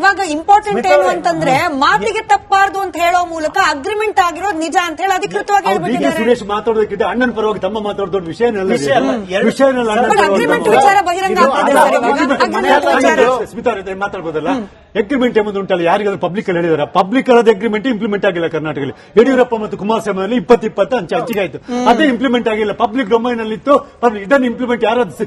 ಇವಾಗ ಇಂಪಾರ್ಟೆಂಟ್ ಏನು ಅಂತಂದ್ರೆ ಮಾತಿಗೆ ತಪ್ಪಾರ್ದು ಅಂತ ಹೇಳೋ ಮೂಲಕ ಅಗ್ರಿಮೆಂಟ್ ಆಗಿರೋದು ನಿಜ ಅಂತ ಹೇಳಿ ಅಧಿಕೃತವಾಗಿ ಹೇಳ್ಬಿಟ್ಟಿದ್ದಾರೆ. ಸುರೇಶ್ ಮಾತಾಡೋದಕ್ಕಿಂತ ಅಣ್ಣನ ಪರವಾಗಿ ತಮ್ಮ ಮಾತಾಡೋ ದೊಡ್ಡ ವಿಷಯನಲ್ಲ. ಅಗ್ರಿಮೆಂಟ್ ವಿಚಾರ ಬಹಿರಂಗ ಸ್ಮಿತಾ ಮಾತಾಡ್ಬೋದಲ್ಲ. ಅಗ್ರಿಮೆಂಟ್ ಎಂಬುದು ಉಂಟಲ್ಲ, ಯಾರಿಗಾದ್ರೂ ಪಬ್ಲಿಕ್ ಅಲ್ಲಿ ಹೇಳಿದಾರೆ? ಪಬ್ಲಿಕ್ ಅಲ್ಲದ ಅಗ್ರಿಮೆಂಟ್ ಇಂಪ್ಲಿಮೆಂಟ್ ಆಗಿಲ್ಲ ಕರ್ನಾಟಕದಲ್ಲಿ. ಯಡಿಯೂರಪ್ಪ ಮತ್ತು ಕುಮಾರಸ್ವಾಮಿ 2020 ಹಂಚಿಕೆ ಆಯ್ತು, ಅದೇ ಇಂಪ್ಲಿಮೆಂಟ್ ಆಗಿಲ್ಲ. ಪಬ್ಲಿಕ್ ಡೊಮೈನ್ ಅಲ್ಲಿ ಇತ್ತು. ಇದನ್ನು ಇಂಪ್ಲಿಮೆಂಟ್ ಯಾರಾದ್ರೂ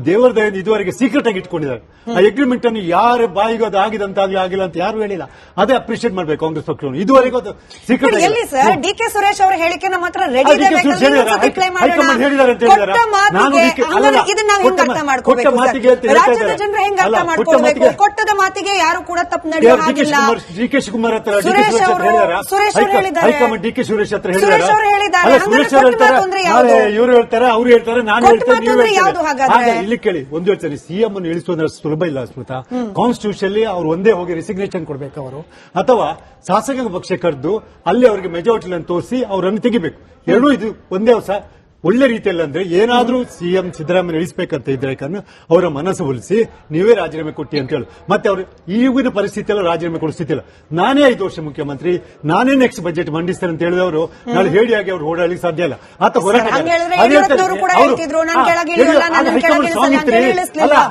ದೇವರ ದಯೆಯಿಂದ ಇದುವರೆಗೆ ಸೀಕ್ರೆಟ್ ಆಗಿ ಇಟ್ಕೊಂಡಿದ್ದಾರೆ. ಆ ಅಗ್ರಿಮೆಂಟ್ ಅನ್ನು ಯಾರ ಬಾಯಿಗೂ ಅದು ಆಗಿದಂತಾಗ್ಲಿ ಆಗಿಲ್ಲ ಅಂತ ಯಾರು ಹೇಳಿಲ್ಲ. ಅದೇ ಅಪ್ರಿಷಿಯೇಟ್ ಮಾಡ್ಬೇಕು ಕಾಂಗ್ರೆಸ್ ಪಕ್ಷವನ್ನು. ಇದುವರೆಗೂ ಅದು ಸೀಕ್ರೆಟ್ ಎಲ್ಲಿ ಸರ್? ಡಿ ಕೆ ಸುರೇಶ್ ಅವರ ಹೇಳಿಕೆ ನಮ್ಮ ಹತ್ರ ರೆಡಿ ಇದೆ. ಹೈಕಮಾಂಡ್ ಹೇಳಿದ್ದಾರೆ ಅಂತ ಹೇಳಿದಾರೆ. ರಾಜ್ಯದ ಜನರು ಹೆಂಗ್ ಅರ್ಥ ಮಾಡ್ಕೊಳ್ಬೇಕು? ಕೊಟ್ಟದ ಮಾತಿಗೆ ಯಾರು ಕೂಡ ತಪ್ಪು ನಡೆಯೋದಿಲ್ಲ. ಡಿ ಕೆ ಶಿವಕುಮಾರ್ ಹತ್ರ ಸುರೇಶ್ ಅವರು ಹೇಳಿದ್ದಾರೆ. ಹೈಕಮಾಂಡ್ ಡಿ ಕೆ ಸುರೇಶ್ ಹತ್ರ ಸುರೇಶ್ ಅವರು ಹೇಳಿದ್ದಾರೆ. ಇವರು ಹೇಳ್ತಾರೆ, ಅವ್ರು ಹೇಳ್ತಾರೆ, ನಾನು ಹೇಳ್ತೇನೆ. ಇಲ್ಲಿ ಕೇಳಿ, ಒಂದು ಹೇಳ್ತಾರೆ, ಸಿಎಂ ಅನ್ನು ಇಳಿಸುವುದರ ಸುಲಭ ಇಲ್ಲ ಸ್ಮಿತಾ. ಕಾನ್ಸ್ಟಿಟ್ಯೂಷನ್ ಅವ್ರು ಒಂದೇ ಹೋಗಿ ರಿಸಿಗ್ನೇಷನ್ ಕೊಡಬೇಕು ಅವರು, ಅಥವಾ ಶಾಸಕಾಂಗ ಪಕ್ಷ ಕರೆದು ಅಲ್ಲಿ ಅವರಿಗೆ ಮೆಜಾರಿಟಿ ತೋರಿಸಿ ಅವರನ್ನು ತೆಗಿಬೇಕು. ಎರಡೂ ಇದು ಒಂದೇ ಒಳ್ಳೆ ರೀತಿಯಲ್ಲಿ. ಅಂದ್ರೆ ಏನಾದ್ರೂ ಸಿಎಂ ಸಿದ್ದರಾಮಯ್ಯ ಇಳಿಸಬೇಕಂತ ಇದ್ರೆ ಅವರ ಮನಸ್ಸು ಒಲಿಸಿ ನೀವೇ ರಾಜೀನಾಮೆ ಕೊಟ್ಟಿ ಅಂತ ಹೇಳಿ, ಮತ್ತೆ ಅವರು ಈಗಿನ ಪರಿಸ್ಥಿತಿಯಲ್ಲ ರಾಜೀನಾಮೆ ಕೊಡೋ ಸ್ಥಿತಿ ಇಲ್ಲ. ನಾನೇ 5 ವರ್ಷ ಮುಖ್ಯಮಂತ್ರಿ, ನಾನೇ ನೆಕ್ಸ್ಟ್ ಬಜೆಟ್ ಮಂಡಿಸ್ತೇನೆ ಅಂತ ಹೇಳಿದವರು ನಾಳೆ ಹೇಳಿ ಆಗಿ ಅವ್ರು ಓಡಾಡಲಿಕ್ಕೆ ಸಾಧ್ಯ ಇಲ್ಲ. ಆತ ಹೋರಾಟ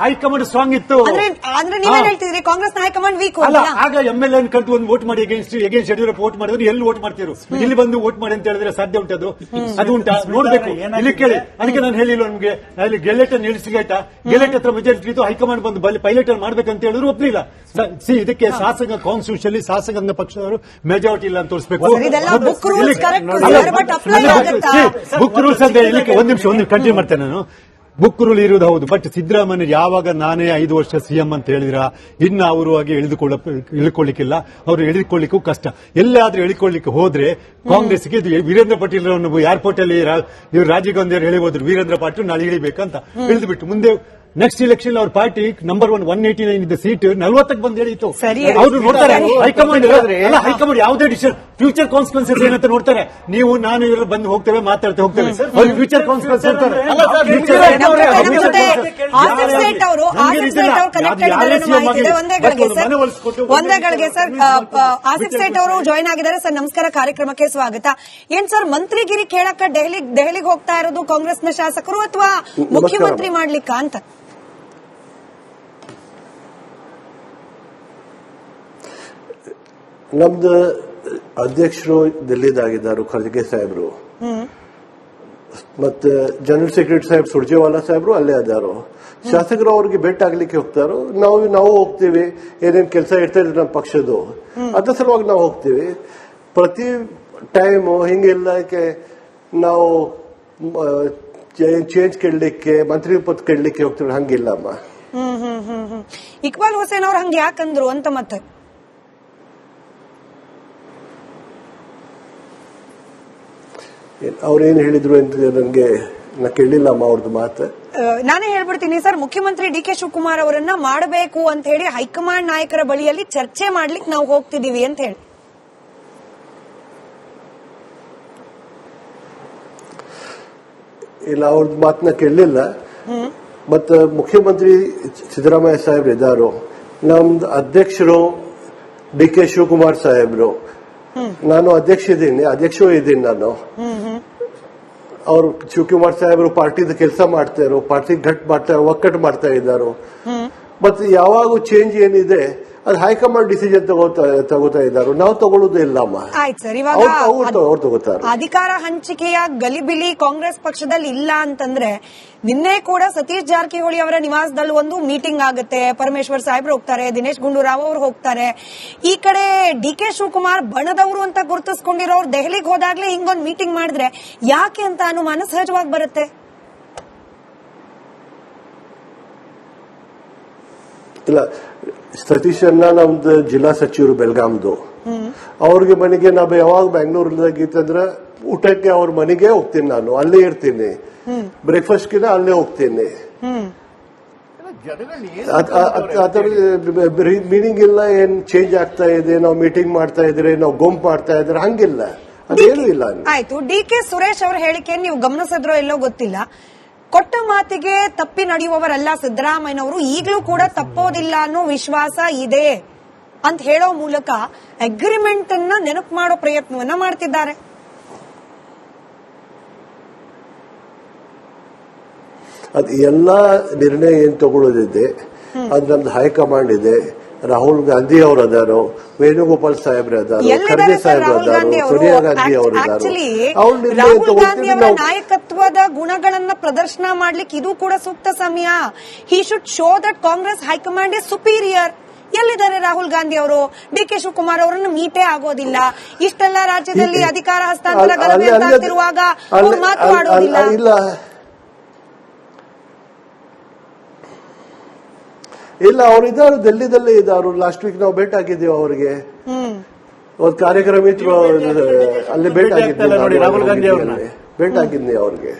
ಹೈಕಮಾಂಡ್ ಸ್ಟ್ರಾಂಗ್ ಇತ್ತು. ಕಾಂಗ್ರೆಸ್ ಹೈಕಮಾಂಡ್ ವೀಕ್ ಅಲ್ಲ. ಆಗ MLA ಕಂಡು ಒಂದು ವೋಟ್ ಮಾಡಿ ಎಗೇನ್ಸ್ಟ್ ಯಡಿಯೂರಪ್ಪ ವೋಟ್ ಮಾಡಿದ್ರೆ ಎಲ್ಲಿ ವೋಟ್ ಮಾಡ್ತಿದ್ರು? ಇಲ್ಲಿ ಬಂದು ವೋಟ್ ಮಾಡಿ ಅಂತ ಹೇಳಿದ್ರೆ ಸಾಧ್ಯ ಉಂಟದು? ಅದು ಉಂಟಾ? ನೋಡ್ಬೇಕು. ಇಲ್ಲಿ ಕೇಳಿ, ಅದಕ್ಕೆ ನಾನು ಹೇಳಿಲ್ಲ ನಿಮ್ಗೆ, ಅಲ್ಲಿ ಗೆಲೆಟ್ ನಿಲ್ಲಿಸಿಗಾಯ್ತಾ? ಗೆಲೆಟ್ ಹತ್ರ ಮೆಜಾರಿಟಿ ಇತ್ತು, ಹೈಕಮಾಂಡ್ ಬಂದು ಪೈಲಟ್ ಮಾಡ್ಬೇಕಂತ ಹೇಳಿದ್ರು ಒಪ್ಪಲಿಲ್ಲ. ಇದಕ್ಕೆ ಶಾಸಕ ಕಾನ್ಸ್ಟಿಟ್ಯೂಷನ್ ಶಾಸಕಾಂಗ ಪಕ್ಷದವರು ಮೆಜಾರಿಟಿ ಇಲ್ಲ ಅಂತ ತೋರಿಸಬೇಕು. ಬುಕ್ ರೂಲ್ಸ್ ಅಂತ ಇಲ್ಲಿಕ್ಕೆ ಒಂದು ನಿಮಿಷ ಕಂಟಿನ್ಯೂ ಮಾಡ್ತೇನೆ ನಾನು. ಬುಕ್ ರೂಲ್ ಇರುವುದು ಹೌದು, ಬಟ್ ಸಿದ್ದರಾಮಯ್ಯ ಯಾವಾಗ ನಾನೇ 5 ವರ್ಷ ಸಿಎಂ ಅಂತ ಹೇಳಿದ್ರ, ಇನ್ನು ಅವರು ಹಾಗೆ ಇಳಿಕೊಳ್ಳಿಕ್ಕಿಲ್ಲ. ಅವರು ಇಳಿಕೊಳ್ಳಿಕ್ಕೂ ಕಷ್ಟ. ಎಲ್ಲಾದ್ರೂ ಇಳಿಕೊಳ್ಳಿಕ್ಕೆ ಹೋದ್ರೆ ಕಾಂಗ್ರೆಸ್ಗೆ ವೀರೇಂದ್ರ ಪಾಟೀಲ್ ಏರ್ಪೋರ್ಟ್ ಅಲ್ಲಿ ಇವರು ರಾಜೀವ್ ಗಾಂಧಿ ಅವರು ಹೇಳಿದ್ರು, ವೀರೇಂದ್ರ ಪಾಟೀಲ್ ನಾಳೆ ಇಳಿಬೇಕಂತ ಇಳಿದು ಮುಂದೆ ನೆಕ್ಸ್ಟ್ ಇಲೆಕ್ಷನ್ ಅವ್ರ ಪಾರ್ಟಿ ನಂಬರ್ 189 ಇದ್ದ ಸೀಟ್ 40ಕ್ಕೆ ಬಂದು ಹೇಳಿತ್ತು. ಅವರು ನೋಡ್ತಾರೆ ಹೈಕಮಾಂಡ್ ಯಾವುದೇ ಡಿಸಿಷನ್ ಫ್ಯೂಚರ್ ಕಾನ್ಸಿಕ್ವೆನ್ಸಸ್ ಏನಂತ ನೋಡ್ತಾರೆ. ನೀವು ನಾನು ಇವರು ಬಂದು ಹೋಗ್ತೇವೆ, ಮಾತಾಡ್ತಾ ಹೋಗ್ತೇವೆ, ಅವ್ರಿಗೆ ಫ್ಯೂಚರ್ ಕಾನ್ಸಿಕ್ವೆನ್ಸ್ ಇರ್ತಾರೆ. ಒಂದೇಗಳಿಗೆ ಸರ್ ಆಸಿಫ್ ಸೇಠ್ ಅವರು ಜಾಯ್ನ್ ಆಗಿದ್ದಾರೆ. ಸರ್ ನಮಸ್ಕಾರ, ಕಾರ್ಯಕ್ರಮಕ್ಕೆ ಸ್ವಾಗತ. ಏನ್ ಸರ್ ಮಂತ್ರಿಗಿರಿ ಕೇಳಕ್ಕ ದೆಹಲಿಗೆ ಹೋಗ್ತಾ ಇರೋದು ಕಾಂಗ್ರೆಸ್ನ ಶಾಸಕರು ಅಥವಾ ಮುಖ್ಯಮಂತ್ರಿ ಮಾಡ್ಲಿಕ್ಕ ಅಂತ? ನಮ್ದು ಅಧ್ಯಕ್ಷರು ದಿಲ್ಲಿದಾಗಿದ್ದಾರೆ, ಖರ್ಗೆ ಸಾಹೇಬ್ರು, ಮತ್ತೆ ಜನರಲ್ ಸೆಕ್ರೆಟರಿ ಸಾಹೇಬ್ ಸುರ್ಜೇವಾಲಾ ಸಾಹೇಬ್ರು ಅಲ್ಲೇ ಅದಾರು. ಶಾಸಕರು ಅವ್ರಿಗೆ ಭೇಟಿ ಆಗ್ಲಿಕ್ಕೆ ಹೋಗ್ತಾರೋ, ನಾವು ಹೋಗ್ತೀವಿ. ಏನೇನ್ ಕೆಲಸ ಇರ್ತಾ ಇದ್ರೆ ನಮ್ಮ ಪಕ್ಷದ್ದು, ಅದ್ರ ಸಲುವಾಗಿ ನಾವು ಹೋಗ್ತೀವಿ. ಪ್ರತಿ ಟೈಮು ಹಿಂಗೆಲ್ಲ ನಾವು ಚೇಂಜ್ ಕೇಳಲಿಕ್ಕೆ, ಮಂತ್ರಿ ಪದ ಕೇಳಲಿಕ್ಕೆ ಹೋಗ್ತೀವಿ, ಹಂಗಿಲ್ಲಮ್ಮ. ಇಕ್ಬಾಲ್ ಹುಸೇನ್ ಅವ್ರು ಹಂಗ ಯಾಕಂದ್ರು ಅಂತ ಮತ್ತೆ ಅವ್ರೇನ್ ಹೇಳಿದ್ರು ಅಂತ ನನಗೆ ಕೇಳಿಲ್ಲಮ್ಮ ಅವ್ರದ್ದು ಮಾತು. ನಾನೇ ಹೇಳ್ಬಿಡ್ತೀನಿ ಸರ್, ಮುಖ್ಯಮಂತ್ರಿ ಡಿ ಕೆ ಶಿವಕುಮಾರ್ ಅವರನ್ನ ಮಾಡಬೇಕು ಅಂತ ಹೇಳಿ ಹೈಕಮಾಂಡ್ ನಾಯಕರ ಬಳಿಯಲ್ಲಿ ಚರ್ಚೆ ಮಾಡ್ಲಿಕ್ಕೆ ನಾವು ಹೋಗ್ತಿದೀವಿ ಅಂತ ಹೇಳಿ. ಇಲ್ಲ, ಅವ್ರದ್ದು ಮಾತನ್ನ ಕೇಳಲಿಲ್ಲ. ಮತ್ತ ಮುಖ್ಯಮಂತ್ರಿ ಸಿದ್ದರಾಮಯ್ಯ ಸಾಹೇಬ್ರು ಇದ್ದಾರು, ನಮ್ದು ಅಧ್ಯಕ್ಷರು ಡಿ ಕೆ ಶಿವಕುಮಾರ್ ಸಾಹೇಬ್ರು, ನಾನು ಅಧ್ಯಕ್ಷವೂ ಇದ್ದೀನಿ ನಾನು. ಅವರು ಶಿವಕುಮಾರ್ ಸಾಹೇಬರು ಪಾರ್ಟಿದ ಕೆಲಸ ಮಾಡ್ತಾ ಇರೋ, ಪಾರ್ಟಿ ಒಕ್ಕಟ್ಟು ಮಾಡ್ತಾ ಇದ್ದಾರೋ. ಮತ್ತೆ ಯಾವಾಗ ಚೇಂಜ್ ಏನಿದೆ ಅದು ಹೈಕಮಾಂಡ್ ಡಿಸಿಷನ್ ತಗೋತಾ ಇದ್ದಾರೆ, ನಾವು ತಗೊಳ್ಳೋದು ಇಲ್ಲಮ್ಮ. ಆಯ್ತು ಸರ್, ಇವಾಗ ಅವ್ರು ತಗೋತಾರೆ. ಅಧಿಕಾರ ಹಂಚಿಕೆಯ ಗಲಿಬಿಲಿ ಕಾಂಗ್ರೆಸ್ ಪಕ್ಷದಲ್ಲಿ ಇಲ್ಲ ಅಂತಂದ್ರೆ, ನಿನ್ನೆ ಕೂಡ ಸತೀಶ್ ಜಾರಕಿಹೊಳಿ ಅವರ ನಿವಾಸದಲ್ಲಿ ಒಂದು ಮೀಟಿಂಗ್ ಆಗುತ್ತೆ. ಪರಮೇಶ್ವರ್ ಸಾಹೇಬ್ರು ಹೋಗ್ತಾರೆ, ದಿನೇಶ್ ಗುಂಡೂರಾವ್ ಅವರು ಹೋಗ್ತಾರೆ. ಈ ಕಡೆ ಡಿ ಕೆ ಶಿವಕುಮಾರ್ ಬಣದವರು ಅಂತ ಗುರುತಿಸ್ಕೊಂಡಿರೋರು ದೆಹಲಿಗೆ ಹೋದಾಗ್ಲೇ ಹಿಂಗೊಂದು ಮೀಟಿಂಗ್ ಮಾಡಿದ್ರೆ ಯಾಕೆ ಅಂತ ಅನುಮಾನ ಸಹಜವಾಗಿ ಬರುತ್ತೆ. ಇಲ್ಲ, ಸತೀಶ್ ಅನ್ನ ನಮ್ದು ಜಿಲ್ಲಾ ಸಚಿವರು ಬೆಳಗಾಂದು, ಅವ್ರಿಗೆ ಮನೆಗೆ ನಾವು ಯಾವಾಗ ಬ್ಯಾಂಗ್ಳೂರ್ದಾಗಿತ್ತಂದ್ರೆ ಊಟಕ್ಕೆ ಅವ್ರ ಮನೆಗೆ ಹೋಗ್ತೀನಿ, ನಾನು ಅಲ್ಲೇ ಇರ್ತೀನಿ, ಬ್ರೇಕ್ಫಾಸ್ಟ್ ಗಿನ ಅಲ್ಲೇ ಹೋಗ್ತೀನಿ. ಮೀನಿಂಗ್ ಇಲ್ಲ, ಏನ್ ಚೇಂಜ್ ಆಗ್ತಾ ಇದೆ, ನಾವು ಮೀಟಿಂಗ್ ಮಾಡ್ತಾ ಇದ್ರೆ, ನಾವು ಗುಂಪು ಮಾಡ್ತಾ ಇದ್ರೆ, ಹಂಗಿಲ್ಲ, ಅದೇನು ಇಲ್ಲ. ಆಯ್ತು, ಡಿ ಕೆ ಸುರೇಶ್ ಅವರ ಹೇಳಿಕೆಯನ್ನು ನೀವು ಗಮನಿಸಿದ್ರೋ ಎಲ್ಲೋ ಗೊತ್ತಿಲ್ಲ, ಕೊಟ್ಟ ಮಾತಿಗೆ ತಪ್ಪಿ ನಡೆಯುವವರಲ್ಲ ಸಿದ್ದರಾಮಯ್ಯನವರು, ಈಗಲೂ ಕೂಡ ತಪ್ಪೋದಿಲ್ಲ ಅನ್ನೋ ವಿಶ್ವಾಸ ಇದೆ ಅಂತ ಹೇಳೋ ಮೂಲಕ ಅಗ್ರಿಮೆಂಟ್ ಅನ್ನ ನೆನಪು ಮಾಡೋ ಪ್ರಯತ್ನವನ್ನ ಮಾಡ್ತಿದ್ದಾರೆ. ಅದು ಎಲ್ಲಾ ನಿರ್ಣಯ ಏನ್ ತಗೊಳ್ಳೋದಿದೆ ಅದು ನಮ್ದು ಹೈಕಮಾಂಡ್ ಇದೆ. ರಾಹುಲ್ ಗಾಂಧಿ ಅವರು ಅದಾರೋ, ವೇಣುಗೋಪಾಲ್ ಸಾಹೇಬ್ರೆ ಅದಾರೋ, ಖರ್ಗೆ ಸಾಹೇಬ್ರು ಅದಾರೋ, ಸೋನಿಯಾ ಗಾಂಧಿ ಅವರು ಇದಾರೋ, ಅವ್ರ ನಿರ್ಣಯ ರಾಹುಲ್ ಗಾಂಧಿ ತಗೊಳ್ತೀವಿ ಅವರ ನಾವು. ನಾಯಕತ್ವದ ಗುಣಗಳನ್ನ ಪ್ರದರ್ಶನ ಮಾಡ್ಲಿಕ್ಕೆ ಇದು ಕೂಡ ಸೂಕ್ತ ಸಮಯ. He should show that Congress high command is superior. ಎಲ್ಲಿದ್ದಾರೆ ರಾಹುಲ್ ಗಾಂಧಿ ಅವರು? ಡಿ ಕೆ ಶಿವಕುಮಾರ್ ಅವರನ್ನು ಮೀಟೇ ಆಗೋದಿಲ್ಲ. ಇಷ್ಟೆಲ್ಲ ರಾಜ್ಯದಲ್ಲಿ ಅಧಿಕಾರ ಹಸ್ತಾಂತರ ಗಲಭೆ ಆಗ್ತಿರುವಾಗ ಅವ್ರು ಮಾತನಾಡೋದಿಲ್ಲ. ಇಲ್ಲ ಅವ್ರು ಇದಾರು, ಡೆಲ್ಲಿದಲ್ಲೇ ಇದಾರು. ಲಾಸ್ಟ್ ವೀಕ್ ನಾವು ಭೇಟಿ ಆಗಿದ್ದೀವಿ ಅವ್ರಿಗೆ. ಒಂದು ಕಾರ್ಯಕ್ರಮ ಇತ್ತು, ಅಲ್ಲಿ ಭೇಟಿ ಆಗಿದ್ವಿ, ರಾಹುಲ್ ಗಾಂಧಿ ಅವ್ರನ್ನ ಭೇಟಿ ಆಗಿದ್ನಿ ಅವ್ರಿಗೆ.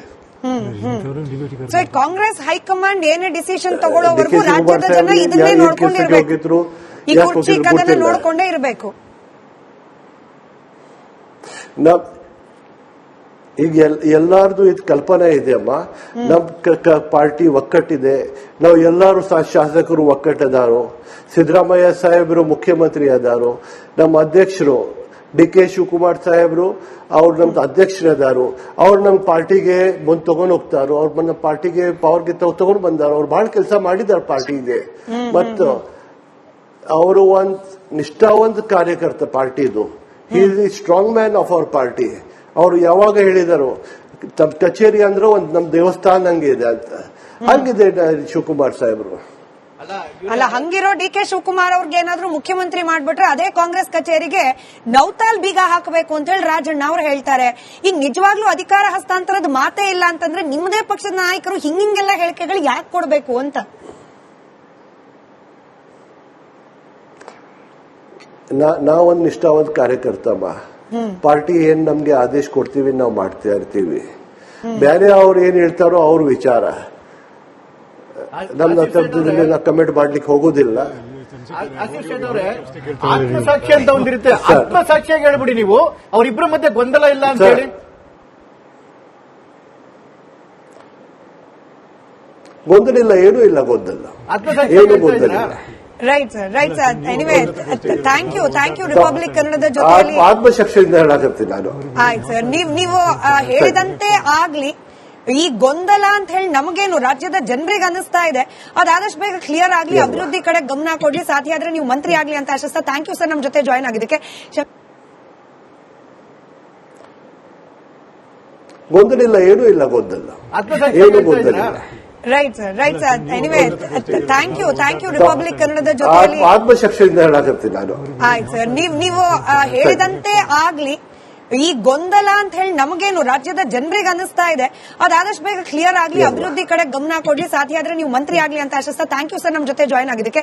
ಸೊ ಕಾಂಗ್ರೆಸ್ ಹೈಕಮಾಂಡ್ ಏನೇ ಡಿಸಿಷನ್ ತಗೊಳ್ಳೋವರೆಗೂ ರಾಜ್ಯದ ಜನ ಇದನ್ನೇ ನೋಡ್ಕೊಂಡಿರ್ಬೇಕು. ಈ ಕುರ್ಚಿ ಕದನ ನೋಡ್ಕೊಂಡೇ ಇರಬೇಕು. ಈಗ ಎಲ್ಲಾರ್ದು ಇದು ಕಲ್ಪನೆ ಇದೆ ಅಮ್ಮ. ನಮ್ ಪಾರ್ಟಿ ಒಕ್ಕಟ್ಟಿದೆ, ನಾವು ಎಲ್ಲಾರು ಶಾಸಕರು ಒಕ್ಕಟ್ಟದಾರು. ಸಿದ್ದರಾಮಯ್ಯ ಸಾಹೇಬರು ಮುಖ್ಯಮಂತ್ರಿ ಅದಾರು, ನಮ್ಮ ಅಧ್ಯಕ್ಷರು ಡಿ ಕೆ ಶಿವಕುಮಾರ್ ಸಾಹೇಬ್ರು ಅವ್ರು ನಮ್ದು ಅಧ್ಯಕ್ಷರದಾರು. ಅವ್ರು ನಮ್ಮ ಪಾರ್ಟಿಗೆ ಮುಂದೆ ತಗೊಂಡ್ ಹೋಗ್ತಾರೋ, ಅವ್ರು ನಮ್ಮ ಪಾರ್ಟಿಗೆ ಪವರ್ಗೆ ತಗೊಂಡ್ ಬಂದಾರ. ಅವ್ರು ಬಹಳ ಕೆಲಸ ಮಾಡಿದಾರ ಪಾರ್ಟಿಗೆ. ಮತ್ತು ಅವರು ಒಂದ್ ನಿಷ್ಠಾವಂತ ಕಾರ್ಯಕರ್ತ ಪಾರ್ಟಿದು. He is the strong man of our party. ಅವರು ಯಾವಾಗ ಹೇಳಿದರು ತಮ್ಮ ಕಚೇರಿ ಅಂದ್ರೆ ಒಂದ್ ನಮ್ ದೇವಸ್ಥಾನ ಹಂಗೆ ಇದೆ ಅಂತ. ಹಂಗಿದೆ ಶಿವಕುಮಾರ್ ಸಾಹೇಬ್ರು. ಅಲ್ಲ, ಹಂಗಿರೋ ಡಿ ಕೆ ಶಿವಕುಮಾರ್ ಅವ್ರಿಗೆ ಏನಾದ್ರು ಮುಖ್ಯಮಂತ್ರಿ ಮಾಡ್ಬಿಟ್ರೆ ಅದೇ ಕಾಂಗ್ರೆಸ್ ಕಚೇರಿಗೆ ನೌತಾಲ್ ಬೀಗ ಹಾಕಬೇಕು ಅಂತ ಹೇಳಿ ರಾಜಣ್ಣ ಅವ್ರು ಹೇಳ್ತಾರೆ. ಈಗ ನಿಜವಾಗ್ಲೂ ಅಧಿಕಾರ ಹಸ್ತಾಂತರದ ಮಾತೇ ಇಲ್ಲ ಅಂತಂದ್ರೆ ನಿಮ್ಮದೇ ಪಕ್ಷದ ನಾಯಕರು ಹಿಂಗೆಲ್ಲ ಹೇಳಿಕೆಗಳು ಯಾಕೆ ಕೊಡಬೇಕು ಅಂತ. ನಾವೊಂದು ನಿಷ್ಠಾವಂತ ಕಾರ್ಯಕರ್ತಮ್ಮ. ಪಾರ್ಟಿ ಏನ್ ನಮ್ಗೆ ಆದೇಶ ಕೊಡ್ತೀವಿ ನಾವು ಮಾಡ್ತಾ ಇರ್ತೀವಿ. ಬೇರೆ ಅವ್ರು ಏನ್ ಹೇಳ್ತಾರೋ ಅವ್ರ ವಿಚಾರ. ನಮ್ಮ ನಾವು ಕಮೆಂಟ್ ಮಾಡ್ಲಿಕ್ಕೆ ಹೋಗೋದಿಲ್ಲ. ಆತ್ಮಸಾಕ್ಷಿ ಅಂತ ಒಂದಿರುತ್ತೆ, ಆತ್ಮಸಾಕ್ಷಿಯಾಗಿ ಹೇಳ್ಬಿಡಿ ನೀವು. ಅವರಿಬ್ಬರ ಮಧ್ಯೆ ಗೊಂದಲ ಇಲ್ಲ ಅಂತ ಹೇಳಿ. ಗೊಂದಲ ಇಲ್ಲ, ಏನೂ ಇಲ್ಲ ಗೊಂದಲ, ಏನು ಗೊಂದಲ ಇಲ್ಲ. Right sir. Anyway thank you republic ಕನ್ನಡದ ಜೊತೆ ಆತ್ಮಸಾಕ್ಷಿಯಿಂದ ಹೇಳಾಕತ್ತೀನಿ ನಾನು. ಆಯ್ತು ಸರ್, ನೀವು ಹೇಳಿದಂತೆ ಆಗ್ಲಿ. ಈ ಗೊಂದಲ ಅಂತ ಹೇಳಿ ನಮಗೇನು ರಾಜ್ಯದ ಜನರಿಗೆ ಅನಿಸ್ತಾ ಇದೆ, ಅದಾದಷ್ಟು ಬೇಗ ಕ್ಲಿಯರ್ ಆಗ್ಲಿ, ಅಭಿವೃದ್ಧಿ ಕಡೆ ಗಮನ ಕೊಡ್ಲಿ, ಸಾಧ್ಯ ಆದ್ರೆ ನೀವು ಮಂತ್ರಿ ಆಗ್ಲಿ ಅಂತ ಆಶಿಸ್ತಾ ಥ್ಯಾಂಕ್ ಯು ಸರ್ ನಮ್ ಜೊತೆ ಜಾಯ್ನ್ ಆಗಿದ್ದಕ್ಕೆ. ಗೊಂದಲ ಇಲ್ಲ, ಏನೂ ಇಲ್ಲ ಗೊಂದಲ, ಏನು ಗೊಂದಲ ಇಲ್ಲ. Right sir. Anyway thank you republic ಕನ್ನಡದ ಜೊತೆ ಆತ್ಮಸಾಕ್ಷಿಯಿಂದ ಹೇಳಾಕತ್ತೀನಿ ನಾನು. ಆಯ್ತು ಸರ್, ನೀವು ಹೇಳಿದಂತೆ ಆಗ್ಲಿ. ಈ ಗೊಂದಲ ಅಂತ ಹೇಳಿ ನಮಗೇನು ರಾಜ್ಯದ ಜನರಿಗೆ ಅನಿಸ್ತಾ ಇದೆ, ಅದಾದಷ್ಟು ಬೇಗ ಕ್ಲಿಯರ್ ಆಗ್ಲಿ, ಅಭಿವೃದ್ಧಿ ಕಡೆ ಗಮನ ಕೊಡ್ಲಿ, ಸಾಧ್ಯ ಆದ್ರೆ ನೀವು ಮಂತ್ರಿ ಆಗ್ಲಿ ಅಂತ ಆಶಿಸ್ತಾ ಥ್ಯಾಂಕ್ ಯು ಸರ್ ನಮ್ ಜೊತೆ ಜಾಯ್ನ್ ಆಗಿದ್ದಕ್ಕೆ.